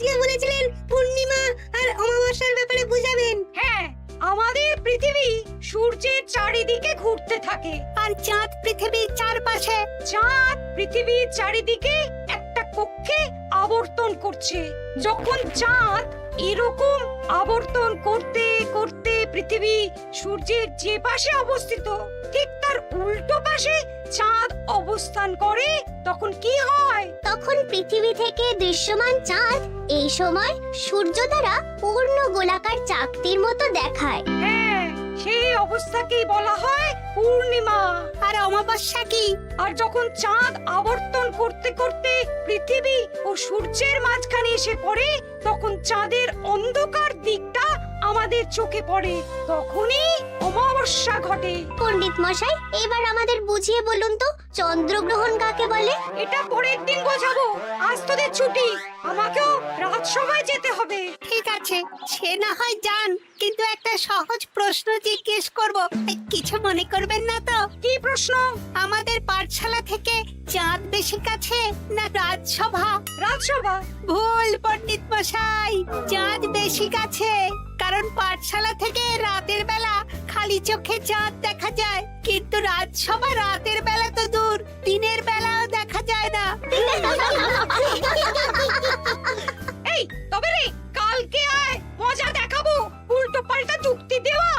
আজকে বলেছিলেন পূর্ণিমা আর অমাবস্যার ব্যাপারে বুঝাবেন। হ্যাঁ, আমাদের পৃথিবী সূর্যের চারিদিকে ঘুরতে থাকে, আর চাঁদ পৃথিবীর চারপাশে। চাঁদ পৃথিবীর চারিদিকে একটা কক্ষে আবর্তন করছে। যখন চাঁদ এরকম আবর্তন করতে করতে পৃথিবী সূর্যের যে পাশে অবস্থিত ঠিক তার উল্টো পাশে চাঁদ অবস্থান করে, তখন কি হয়? তখন পৃথিবী থেকে দৃশ্যমান চাঁদ এই সময় সূর্য দ্বারা পূর্ণ গোলাকার চাকতির মতো দেখায়। হ্যাঁ, সেই অবস্থাকেই বলা হয় পূর্ণিমা। আর অমাবস্যা কি? আর যখন চাঁদ আবর্তন করতে করতে পৃথিবী ও সূর্যের মাঝখানে এসে পড়ে, তখন চাঁদের অন্ধকার দিকটা আমাদের চোখে পড়ে, তখনই অমাবস্যা ঘটে। পণ্ডিত মশাই, এবার আমাদের বুঝিয়ে বলুন তো চন্দ্রগ্রহণ কাকে বলে? এটা পরের দিন বোঝাবো, আজ তোদের ছুটি, আমাকেও রাজসভায় যেতে হবে। ঠিক আছে, সে না হয় যান, কিন্তু একটা সহজ প্রশ্ন জিজ্ঞেস করব, কিছু মনে করবেন না তো? কি প্রশ্ন? আমাদের পাঠশালা থেকে চাঁদ বেশি কাছে না রাজসভা? রাজসভা? ভুল পণ্ডিত মশাই, চাঁদ বেশি কাছে। কারণ পাঠশালা থেকে রাতের বেলা খালি চোখে চাঁদ দেখা যায়, কিন্তু রাজসভা রাতের বেলা তো দূর, দিনের বেলাও দেখা যায় না। এই তবে রে, কালকে আয়, মজা দেখাবো, উল্টো পাল্টা যুক্তি দেওয়া।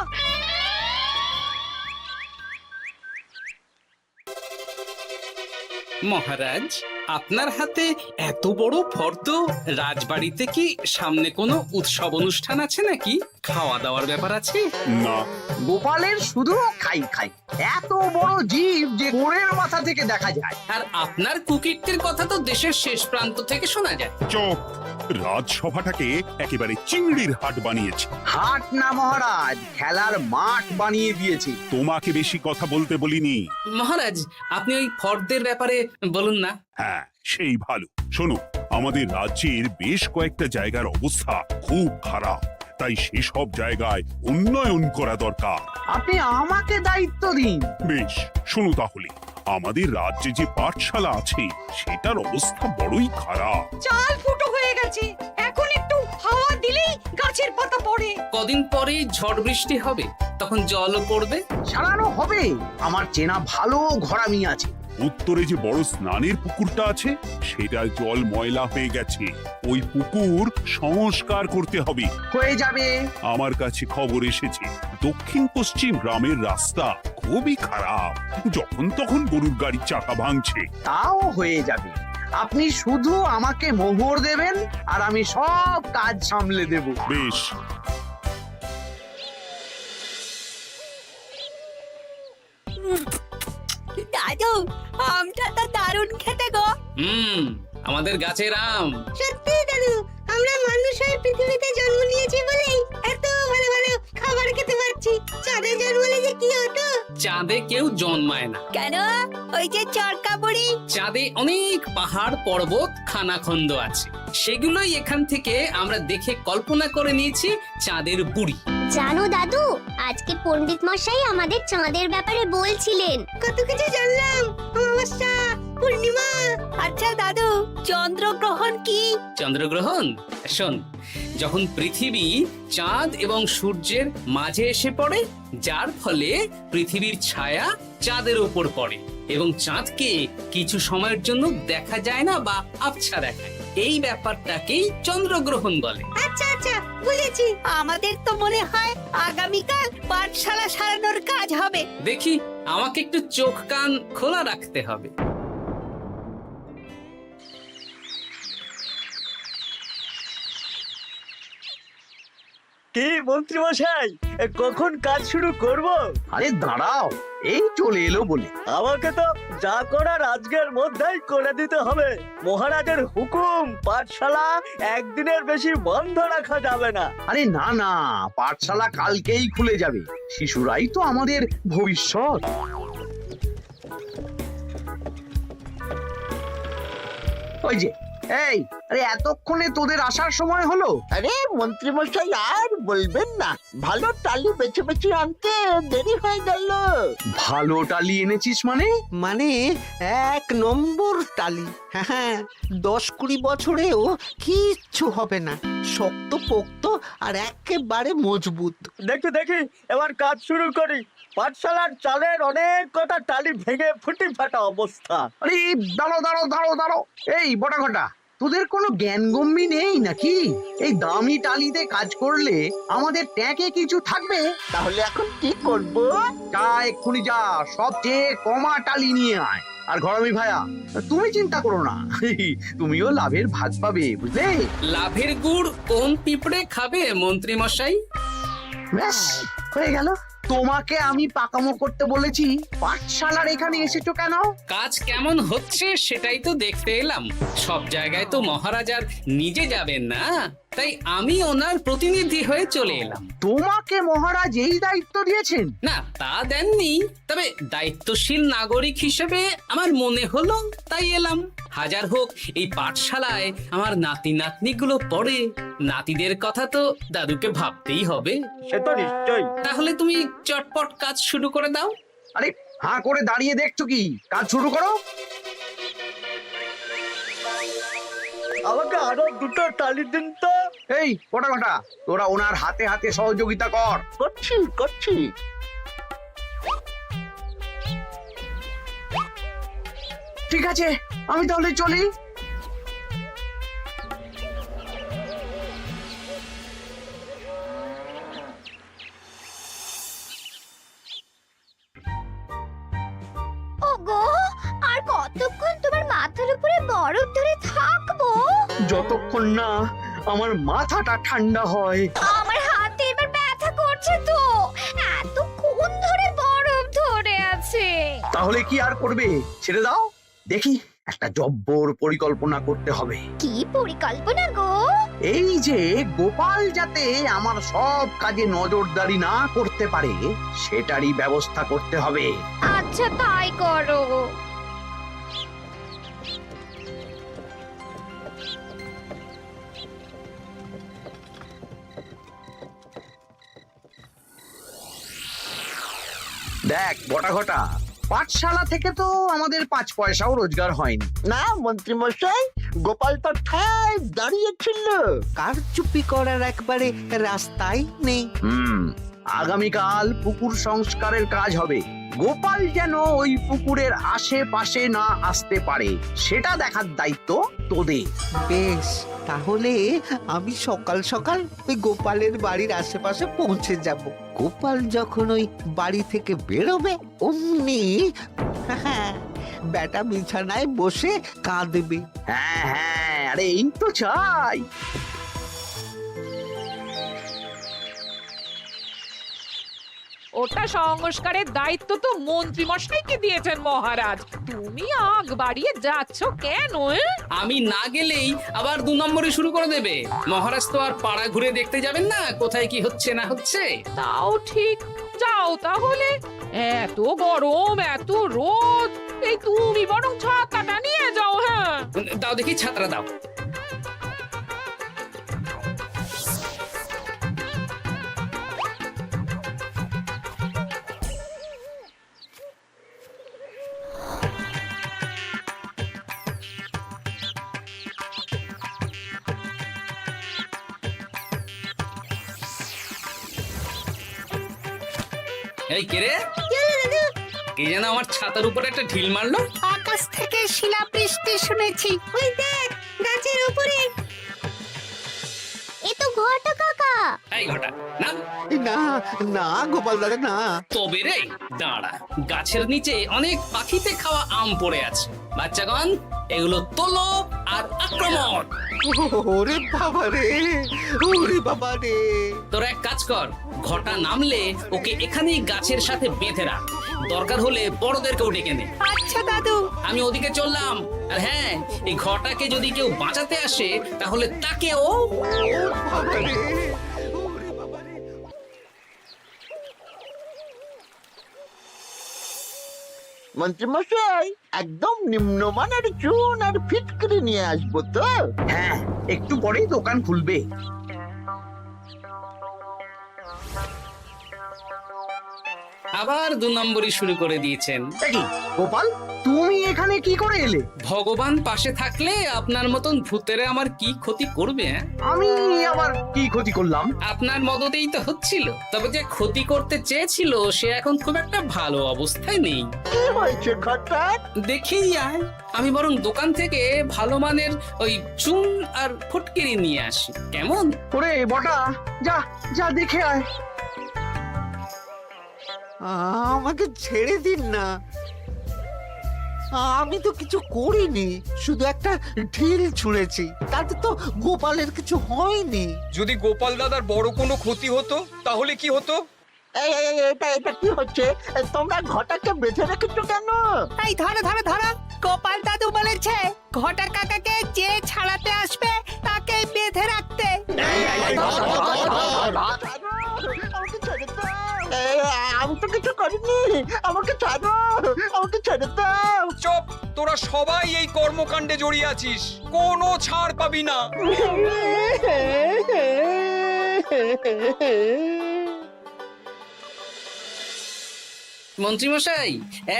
মহারাজ, আপনার হাতে এত বড় ফর্দ, রাজবাড়িতে কি সামনে কোনো উৎসব অনুষ্ঠান আছে নাকি? খাওয়া দাওয়ার ব্যাপার আছে? না, গোপালের শুধু খাই খাই, এত বড় জীব যে কোণের মাথা থেকে দেখা যায়। আর আপনার কুকীর্তির কথা তো দেশের শেষ প্রান্ত থেকে শোনা যায়। চোখ, রাজসভাটাকে একেবারে চিংড়ির হাট বানিয়েছে। হাট না মহারাজ, খেলার মাঠ বানিয়ে দিয়েছে। তোমাকে বেশি কথা বলতে বলিনি। মহারাজ, আপনি ওই ফর্দের ব্যাপারে বলুন না। হ্যাঁ, সেই ভালো। শোনো, আমাদের রাজ্যের বেশ কয়েকটা জায়গার অবস্থা খুব খারাপ, তাই সেসব জায়গায় উন্নয়ন করা দরকার। আপনি আমাকে দায়িত্ব দিন। বেশ, শোনো তাহলে, আমাদের রাজ্যে যে পাঠশালা আছে সেটার অবস্থা বড়ই খারাপ। চাল ফুটো হয়ে গেছে, এখন একটু হাওয়া দিলেই গাছের পাতা পড়ে। কদিন পরেই ঝড় বৃষ্টি হবে, তখন জলও পড়বে। সারানো হবে, আমার চেনা ভালো ঘরামি আছে। উত্তরে যে বড় স্নানের পুকুরটা আছে সেটার জল ময়লা হয়ে গেছে, ওই পুকুর সংস্কার করতে হবে। হয়ে যাবে। আমার কাছে খবর এসেছে দক্ষিণ পশ্চিম গ্রামের রাস্তা খুবই খারাপ, যখন তখন গরুর গাড়ির চাকা ভাঙছে। তাও হয়ে যাবে। আপনি শুধু আমাকে মোহর দেবেন আর আমি সব কাজ সামলে দেব। বেশ, দাদু, আমটা তো দারুণ খেতে গো। আমাদের গাছের আম। সত্যি দাদু, আমরা মানুষ হয়ে পৃথিবীতে জন্ম নিয়েছি বলেই এত ভালো ভালো খাবার খেতে পারছি। চাঁদে জন্মলে যে কি হতো? চাঁদে কেউ জন্মায় না। কেন? ওই যে চরকা বুড়ি। চাঁদে অনেক পাহাড় পর্বত খানাখন্দ আছে, সেগুলোই এখান থেকে আমরা দেখে কল্পনা করে নিয়েছি চাঁদের বুড়ি। জানো দাদু, আজকে পণ্ডিত মশাই আমাদের চাঁদের ব্যাপারে বলছিলেন। কত কিছু জানলাম। অমাবস্যা, পূর্ণিমা। আচ্ছা দাদু, চন্দ্রগ্রহণ কি? চন্দ্রগ্রহণ? শোন, যখন পৃথিবী চাঁদ এবং সূর্যের মাঝে এসে পড়ে, যার ফলে পৃথিবীর ছায়া চাঁদের উপর পড়ে এবং চাঁদকে কিছু সময়ের জন্য দেখা যায় না বা আবছা দেখায়, এই ব্যাপারটাকেই চন্দ্রগ্রহণ বলে। আচ্ছা আচ্ছা, বুঝেছি। আমাদের তো মনে হয় আগামীকাল পাঠশালা সারানোর কাজ হবে। দেখি, আমাকে একটু চোখ কান খোলা রাখতে হবে। কি মন্ত্রী মশাই, কখন কাজ শুরু করব? আরে দাঁড়াও, এই চলে এলো বলে। আমাকে তো যা করার আজকের মধ্যেই করে দিতে হবে। মহারাজের হুকুম, পাঠশালা একদিনের বেশি বন্ধ রাখা যাবে না। আরে না না, পাঠশালা কালকেই খুলে যাবে। শিশুরাই তো আমাদের ভবিষ্যৎ। ওই যে, এই আরে এতক্ষণে তোদের আসার সময় হলো? আরে মন্ত্রীমশাই আর বলবেন না, ভালো টালি বেছে বেছে আনতে দেরি হয়ে গেল। ভালো টালি এনেছিস মানে? মানে 1 নম্বর টালি। হ্যাঁ, 10-20 বছরেও কিচ্ছু হবে না, শক্ত পোক্ত আর একেবারে মজবুত। দেখি দেখি এবার কাজ শুরু করি। পাঠশালার চালের অনেক কটা টালি ভেঙে ফুটি ফাটা অবস্থা। আরে দাঁড়ো। এই বটা ঘটা, তোদের কোনো জ্ঞানগম্যি নেই নাকি? এই দামি টালিতে কাজ করলে আমাদের ট্যাঁকে কিছু থাকবে? তাহলে এখন কি করব? যা এক্ষুনি যা, সবচেয়ে কমা টালি নিয়ে আয়। আর ঘরামি ভাইয়া, তুমি চিন্তা করো না, তুমিও লাভের ভাগ পাবে, বুঝলে? লাভের গুড় কোন পিঁপড়ে খাবে মন্ত্রী মশাই? ব্যাস হয়ে গেল। তোমাকে আমি পাকামো করতে বলেছি, পাঠশালার এখানে এসেছো কেন? কাজ কেমন হচ্ছে সেটাই তো দেখতে এলাম। সব জায়গায় তো মহারাজার নিজে যাবেন না, তাই আমি ওনার প্রতিনিধি হয়ে চলে এলাম। তোমাকে মহারাজ এই দায়িত্ব দিয়েছেন? না, তা দেননি, তবে দায়িত্বশীল নাগরিক হিসেবে আমার মনে হলো তাই এলাম। হাজার হোক এই পাঠশালায় আমার নাতি নাতনিগুলো পড়ে, নাতিদের কথা তো দাদুকে ভাবতেই হবে। সে তো নিশ্চয়ই। তাহলে তুমি চটপট কাজ শুরু করে দাও। আরে হাঁ করে দাঁড়িয়ে দেখছো কি? কাজ শুরু করো। আমাকে আরো দুটো টালি দিন তো। এই কটা কটা, তোরা ওনার হাতে হাতে সহযোগিতা কর। করছি। ঠিক আছে, আমি তাহলে চলি। ওগো, আর কতক্ষণ তোমার মাথার উপরে বরফ ধরে থাকবো? যতক্ষণ না আমার মাথাটা ঠান্ডা হয়। আমার হাতে এবার ব্যথা করছে তো, এতক্ষণ ধরে বরফ ধরে আছে। তাহলে কি আর করবে, ছেড়ে দাও। দেখি একটা জব্বর পরিকল্পনা করতে হবে। কি পরিকল্পনা গো? এই যে গোপাল যাতে আমার সব কাজে নজরদারি না করতে পারে, সেটারই ব্যবস্থা করতে হবে। আচ্ছা তাই করো। দেখ বটা ঘটা, পাঠশালা থেকে তো আমাদের 5 পয়সাও রোজগার হয়নি। না মন্ত্রীমশাই, গোপাল তো ঠায় দাঁড়িয়েছিল। কারচুপি করার একবারে রাস্তাই নেই। আগামীকাল পুকুর সংস্কারের কাজ হবে। গোপাল যেন ওই পুকুরের আশেপাশে না আসতে পারে, সেটা দেখার দায়িত্ব তোদের। বেশ, তাহলে আমি সকাল সকাল ওই গোপালের বাড়ির আশেপাশে পৌঁছে যাব। গোপাল যখন ওই বাড়ি থেকে বেরোবে অমনি বেটা বিছানায় বসে কাঁদবে। হ্যাঁ, আরে এই তো চাই। ওটা সংস্কারের দায়িত্ব তো মন্ত্রী মশাইকে দিয়েছেন মহারাজ। তুমি আগ বাড়িয়ে যাচ্ছ কেন? আমি না গেলেই আবার 2 নম্বরে শুরু করে দেবে। মহারাজ তো আর পাড়া ঘুরে দেখতে যাবেন না কোথায় কি হচ্ছে না হচ্ছে। তাও ঠিক, যাও তাহলে। এত গরম, এত রোদ, এই তুমি বরং ছাতাটা নিয়ে যাও। হ্যাঁ, দাও দেখি ছাত্রা দাও। এই কে রে? কে যেন আমার ছাতার উপরে একটা ঢিল মারলো? আকাশ থেকে শিলাবৃষ্টি শুনেছি। ওই দেখ গাছের উপরে। এ তো ঘটা কাকা। এই ঘটা না, না না গোপাল দাদা না। তবে রে দাঁড়া, গাছের নিচে অনেক পাখিতে খাওয়া আম পড়ে আছে। বাচ্চাগণ, এগুলো তোলো আর আক্রমণ। ওরে বাবা রে, ওরে বাবা রে। তোরা এক কাজ কর, ঘটা নামলে ওকে এখানেই গাছের সাথে বেঁধে রাখ। দরকার হলে বড়দেরকেও ডেকে নে। আচ্ছা দাদু। আমি ওদিকে চললাম। আর হ্যাঁ, এই ঘটাকে যদি কেউ বাঁচাতে আসে তাহলে তাকেও। বাবা রে, ওরে বাবা রে। মন্ত্রীমশাই একদম নিম্নমানের চুন আর ফিটকিরি নিয়ে আসবো তো। হ্যাঁ, একটু পরেই দোকান খুলবে। আবার 2 নম্বরই শুরু করে দিয়েছেন। এ কি, গোপাল তুমি এখানে কি করে এলে? ভগবান পাশে থাকলে আপনার মতন ভূতেরা আমার কি ক্ষতি করবে? হ্যাঁ? আমি আবার কি ক্ষতি করলাম? আপনার মদতেই তো হচ্ছিল। তবে যে ক্ষতি করতে চেয়েছিল সে এখন খুব একটা ভালো অবস্থায় নেই। কি হয়েছে ঘটাৎ? দেখেই আয়। আমি বরং দোকান থেকে ভালো মানের ওই চুন আর ফটকিরি নিয়ে আসি, কেমন? ওরে বটা, যা যা দেখে আয়। আমাকে ছেড়ে দিন না, আমি তো কিছু করিনি, শুধু একটা ঢিল ছুঁড়েছি, তাতে তো গোপালের কিছু হয়নি। যদি গোপাল দাদার বড় কোনো ক্ষতি হতো তাহলে কি হতো? এটা কি হচ্ছে? তোমরা ঘটাকে বেঁধে রেখেছো কেন? এই ধরো ধরো ধরো, গোপাল দাদু বলেছে ঘটা কাকাকে যে ছাড়াতে আসবে তাকে বেঁধে রাখতে। আমাকে ছেড়ে দাও। আমি তো কিছু করিনি, আমাকে ছাড়ো, আমাকে ছেড়ে দাও। চুপ! তোরা সবাই এই কর্মকাণ্ডে জড়িয়ে আছিস, কোনো ছাড় পাবি না। মন্ত্রীমশাই,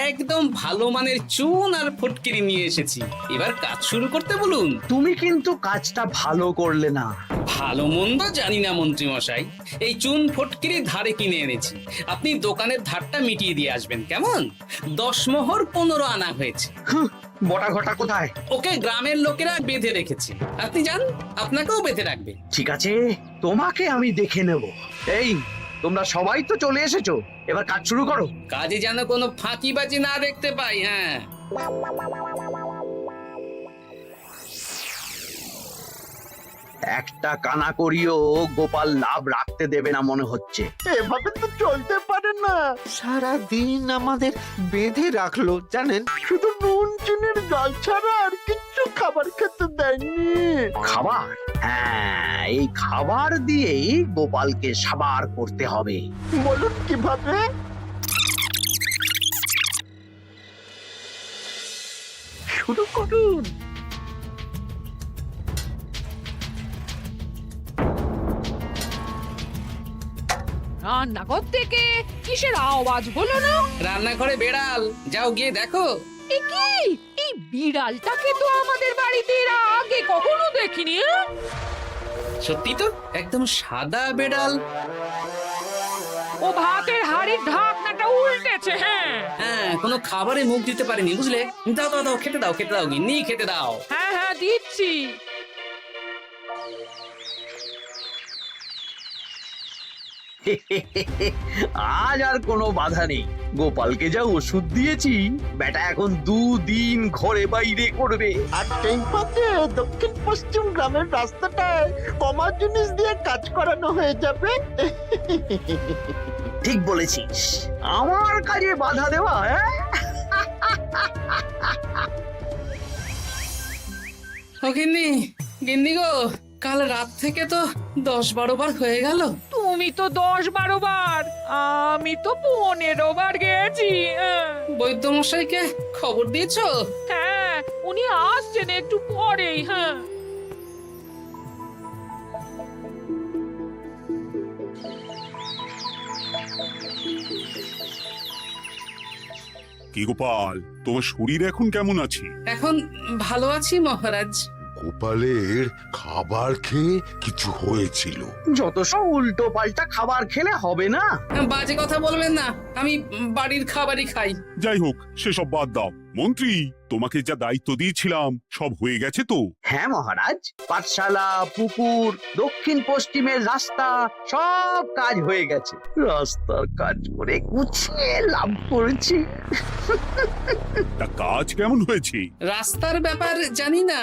একদম ভালো মানের চুন আর ফটকিরি নিয়ে এসেছি, এবার কাজ শুরু করতে বলুন। তুমি কিন্তু কাজটা ভালো করলে না। ভালো মন্দ জানি না মন্ত্রীমশাই, এই চুন ফটকিরি ধারে কিনে এনেছি, আপনি দোকানের ধারটা মিটিয়ে দিয়ে আসবেন, কেমন? 10 মোহর 15 আনা হয়েছে। বটা ঘটা কোথায়? ওকে গ্রামের লোকেরা বেঁধে রেখেছে, আপনি যান, আপনাকেও বেঁধে রাখবে। ঠিক আছে, তোমাকে আমি দেখে নেব। এই, তোমরা সবাই তো চলে এসেছো, এবার কাজ শুরু করো। কাজে যেন কোনো ফাঁকিবাজি না দেখতে পাই। হ্যাঁ, একটা কানা করিও গোপাল লাভ রাখতে দেবে না মনে হচ্ছে। এভাবে তো চলতে পারে না। সারা দিন আমাদের বেঁধে রাখলো জানেন। শুধু নুন চিনির জল ছাড়া আর কিচ্ছু খাবার খেতে দেয়নি। খাবার? হ্যাঁ, এই খাবার দিয়েই গোপালকে সাবার করতে হবে। বলুন কিভাবে? শুরু করুন। রান্নাঘর থেকে কিসের আওয়াজ হলো না? রান্নাঘরে বেড়াল, যাও গিয়ে দেখো। এ কি? এই বিড়ালটাকে তো আমাদের বাড়িতে এর আগে কখনো দেখিনি। সত্যি তো, একদম সাদা বেড়াল। ও ভাতের হাড়ির ঢাকনাটা উল্টেছে। হ্যাঁ হ্যাঁ, কোনো খাবারে মুখ দিতে পারেনি, বুঝলে? দাও দাও দাও, খেতে দাও, খেতে দাও, গিন্নি খেতে দাও। হ্যাঁ হ্যাঁ, দিচ্ছি। আজ আর কোনো বাধা নেই। গোপালকে যা ওষুধ দিয়েছি, বেটা এখন 2 দিন ঘরে বাইরে করবে। আর সেই ফাঁকে দক্ষিণ পশ্চিম গ্রামের রাস্তাটায় কমা জিনিস দিয়ে কাজ করানো হয়ে যাবে। ঠিক বলেছিস, আমার কাজে বাধা দেওয়া। ও গিন্নি, গিন্নি গো, কাল রাত থেকে তো 10-12 বার হয়ে গেল। তুমি তো 10-12 বার, আমি তো 15 বার গেছি। বৈদ্যমশাইকে খবর দিয়েছো? হ্যাঁ, উনি আসছেন একটু পরেই। হ্যাঁ, কি গোপাল, তোমার শরীর এখন কেমন আছে? এখন ভালো আছি মহারাজ। গোপালের খাবার খেয়ে কিছু হয়েছিল। যত সব উল্টো পাল্টা খাবার খেলে হবে না। বাজে কথা বলবেন না, আমি বাড়ির খাবারই খাই। যাই হোক, সেসব বাদ দাও। মন্ত্রী, তোমাকে যা দায়িত্ব দিয়েছিলাম সব হয়ে গেছে তো? হ্যাঁ মহারাজ, পাঠশালা, পুকুর, দক্ষিণ পশ্চিমের রাস্তা সব কাজ হয়ে গেছে। রাস্তার কাজ করে গুছিয়ে লাভ করেছি। তা কাজ কেমন হয়েছে? রাস্তার ব্যাপার জানি না,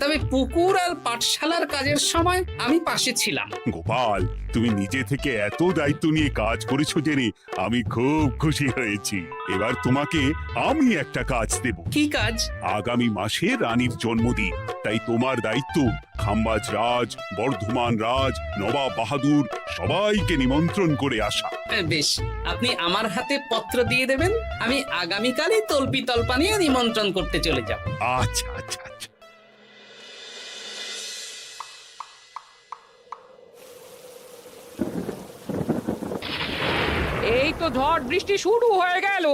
তবে পুকুর আর পাঠশালার কাজের সময় আমি পাশে ছিলাম। গোপাল, তুমি নিজে থেকে এত দায়িত্ব নিয়ে কাজ করেছো জেনে আমি খুব খুশি হয়েছি। এবার তোমাকে আমি একটা কাজ দেব। কি কাজ কাজ? আগামী মাসে রানীর জন্মদিন, তাই তোমার দায়িত্ব খাম্বাজ রাজ, বর্ধমান রাজ, নবাব বাহাদুর সবাইকে নিমন্ত্রণ করে আসা। বেশ, আপনি আমার হাতে পত্র দিয়ে দেবেন, আমি আগামীকালই তল্পি তল্পা নিয়ে নিমন্ত্রণ করতে চলে যাব। আচ্ছা আচ্ছা আচ্ছা। এই তো ঝড় বৃষ্টি শুরু হয়ে গেল,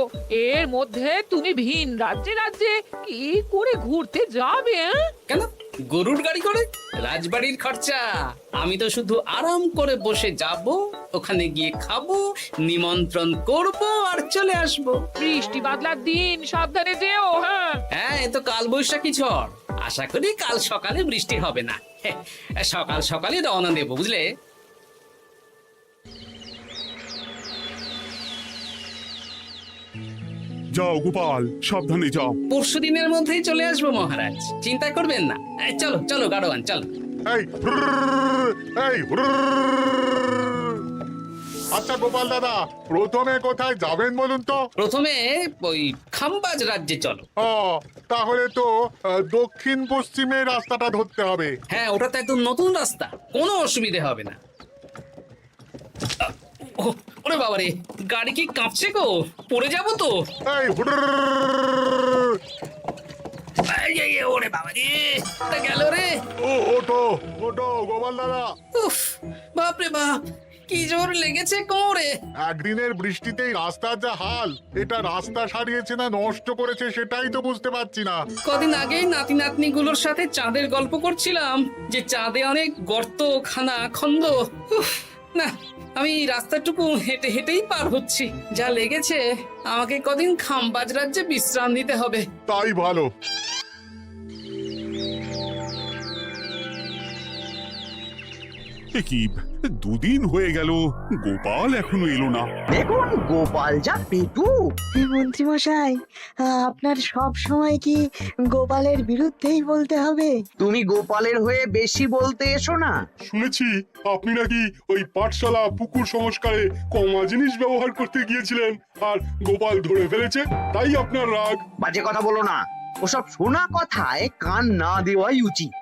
এর মধ্যে তুমি ভিন রাজ্যে রাজ্যে কি করে ঘুরতে যাবে? কেন গরুর গাড়ি করে? রাজবাড়ির খরচা। আমি তো শুধু আরাম করে বসে যাব, ওখানে গিয়ে খাবো, নিমন্ত্রণ করব আর চলে আসব। বৃষ্টি বাদলার দিন, সাবধানে যেও। হ্যাঁ, হ্যাঁ, এ তো কাল বৈশাখী ঝড়, আশা করি কাল সকালে বৃষ্টি হবে না। সকাল সকালে রওনা দেবো, বুঝলে? যাও গোপাল, সাবধানে যাও। পরশু দিনের মধ্যেই চলে আসবো মহারাজ, চিন্তা করবেন না। চলো চলো গাড়োয়ান, চলো। এই এই আচ্ছা গোপাল দাদা, প্রথমে কোথায় যাবেন বলুন তো? প্রথমে ওই খাম্বাজ রাজ্যে চলো। ও, তাহলে তো দক্ষিণ পশ্চিমে রাস্তাটা ধরতে হবে। হ্যাঁ, ওটা তো একদম নতুন রাস্তা, কোনো অসুবিধে হবে না। ওরে বাবারে, গাড়ি কি কাঁপছে গো, পড়ে যাবো তো। এই ওরে বাবারে, তা গেল রে। ওটো ওটো গোপাল দাদা। উফ, বাপরে বাপ, কি জোর লেগেছে কোমরে। একদিনের বৃষ্টিতেই রাস্তার যা হাল, এটা রাস্তা সারিয়েছে না নষ্ট করেছে সেটাই তো বুঝতে পারছি না। কদিন আগেই নাতি নাতনি গুলোর সাথে চাঁদের গল্প করছিলাম, যে চাঁদে অনেক গর্ত, খানা, খন্দ। উফ, না, আমি রাস্তাটুকু হেঁটে হেঁটেই পার হচ্ছি। যা লেগেছে, আমাকে কদিন খাম্বাজ রাজ্যে বিশ্রাম নিতে হবে। তাই ভালো। এ কি, দুদিন হয়ে গেল গোপাল এখনো এলো না। দেখুন গোপাল যা পেটু। মন্ত্রী মশাই, আপনার সব সময় কি গোপালের বিরুদ্ধেই বলতে হবে? তুমি গোপালের হয়ে বেশি বলতে এসো না। শুনেছি আপনি নাকি ওই পাঠশালা পুকুর সংস্কারে কমা জিনিস ব্যবহার করতে গিয়েছিলেন, আর গোপাল ধরে ফেলেছে, তাই আপনার রাগ। বাজে কথা বলো না, ওসব শোনা কথায় কান না দেওয়াই উচিত।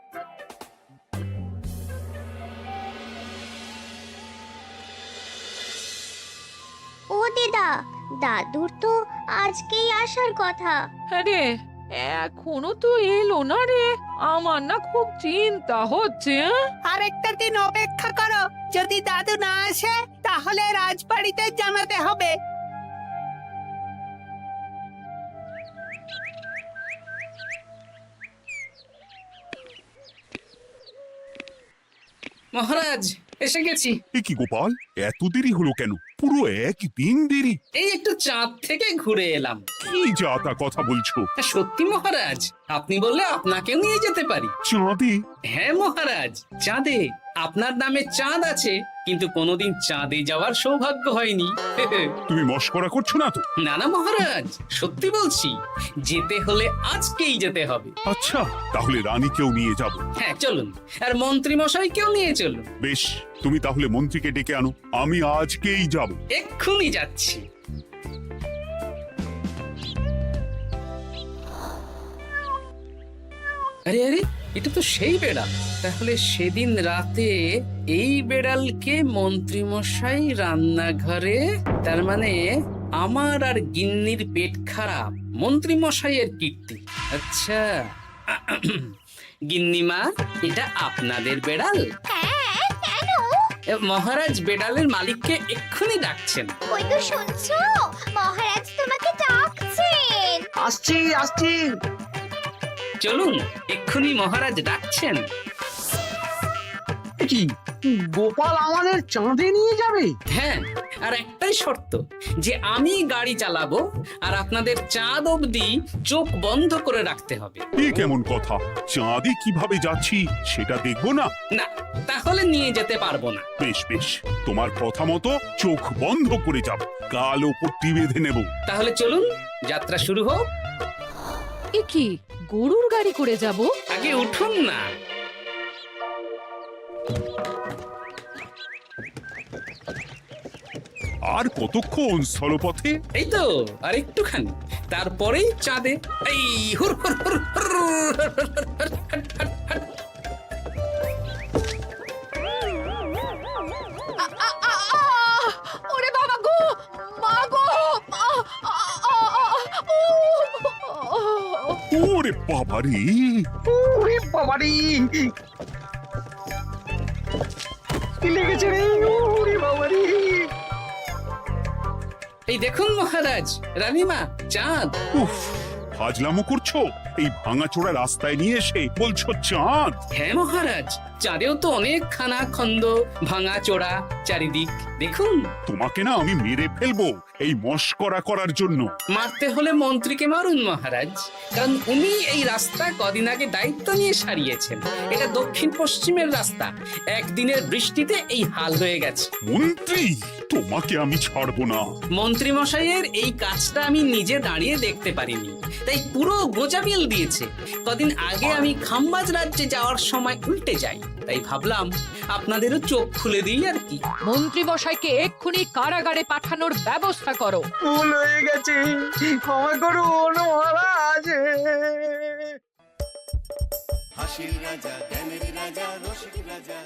ও দিদা, দাদুর তো আজকেই আসার কথা। আরে এখনো তো এলো না রে, আমার না খুব চিন্তা হচ্ছে। আরেকটা দিন অপেক্ষা করো, যদি দাদু না আসে তাহলে রাজবাড়িতে জানাতে হবে। মহারাজ, এসে গেছি। এ কি গোপাল, এত দেরি হলো কেন? পুরো একদিন দেরি। এই একটু চাঁদ থেকে ঘুরে এলাম। কি যা তা কথা বলছো? সত্যি মহারাজ, আপনি বললে আপনাকেও নিয়ে যেতে পারি। চাঁদে? হ্যাঁ মহারাজ, চাঁদে। আপনার নামে চাঁদ আছে, কিন্তু কোনোদিন চাঁদে যাওয়ার সৌভাগ্য হয়নি। তুমি মস্করা করছো না তো? না না মহারাজ, সত্যি বলছি, যেতে হলে আজকেই যেতে হবে। আচ্ছা, তাহলে রানীকেও নিয়ে যাব। হ্যাঁ চলুন, আর মন্ত্রী মশাইকেও নিয়ে চলুন। বেশ, তুমি তাহলে মন্ত্রীকে ডেকে আনো, আমি আজকেই যাব। এক্ষুনি যাচ্ছি। আরে আরে, এটা তো সেই বেড়াল। তাহলে সেদিন রাতে এই বেড়ালকে মন্ত্রী মশাই রান্নাঘরে, তার মানে আমার আর গিন্নির পেট খারাপ, মন্ত্রী মশাইয়ের কীর্তি। আচ্ছা, গিন্নিমা, এটা আপনাদের বেড়াল? হ্যাঁ, কেন? মহারাজ বেড়ালের মালিককে এক্ষুনি ডাকছেন। ওই তো শুনছো, মহারাজ তোমাকে ডাকছেন। আসছি আসছি। চলুন, এক্ষুনি মহারাজ ডাকছেন। কি, গোপাল আমাদের চাঁদে নিয়ে যাবে? হ্যাঁ, আর একটাই শর্ত, যে আমি গাড়ি চালাবো আর আপনাদের চাঁদ অবধি চোখ বন্ধ করে রাখতে হবে। এ কেমন কথা? চাঁদে কিভাবে যাচ্ছি সেটা দেখবো না? না, তাহলে নিয়ে যেতে পারবো না। বেশ বেশ, তোমার কথা মতো চোখ বন্ধ করে যাব, কালো পট্টি বেঁধে নেব। তাহলে চলুন, যাত্রা শুরু হোক। এ কি, গরুর গাড়ি করে যাব? আগে উঠুন না। আর কতক্ষণ স্থলপথে? এই তো আর একটুখানি, তারপরেই চাঁদে। এই হুর হুর হুর হুর, হাট, হাট, হাট, হাট। ওরে বাবা গো, মা গো, ওরে বাবারে! ওরে বাবারি, কি লেগেছে রে? ওরে বাবারি! এই দেখুন মহারাজ, রানীমা, চাঁদ। উফ, ফাজলামো করছো? এই ভাঙাচোরা রাস্তায় নিয়ে এসে বলছো চাঁদ? হ্যাঁ মহারাজ, চাঁদেও তো অনেক খানা খন্দ, ভাঙা চোরা চারিদিক। দেখুন, তোমাকে না আমি মেরে ফেলবো এই মস্করা করার জন্য। মারতে হলে মন্ত্রীকে মারুন মহারাজ, কারণ উনি এই রাস্তা কদিন আগে দায়িত্ব নিয়ে সারিয়েছেন। এটা দক্ষিণ পশ্চিমের রাস্তা, একদিনের বৃষ্টিতে এই হাল হয়ে গেছে। মন্ত্রী, তোমাকে আমি ছাড়বো না। মন্ত্রী মশাইয়ের এই কাজটা আমি নিজে দাঁড়িয়ে দেখতে পারিনি, তাই পুরো গোজামিল দিয়েছে। কদিন আগে আমি খাম্বাজ রাজ্যে যাওয়ার সময় উল্টে যাই, তাই ভাবলাম আপনাদেরও চোখ খুলে দিই আর কি। মন্ত্রী মশাইকে এক্ষুনি কারাগারে পাঠানোর ব্যবস্থা করো। ভুল হয়ে গেছে, ক্ষমা করুন মহারাজ। হাসির রাজা, জ্ঞানের রাজা, রসিক রাজা।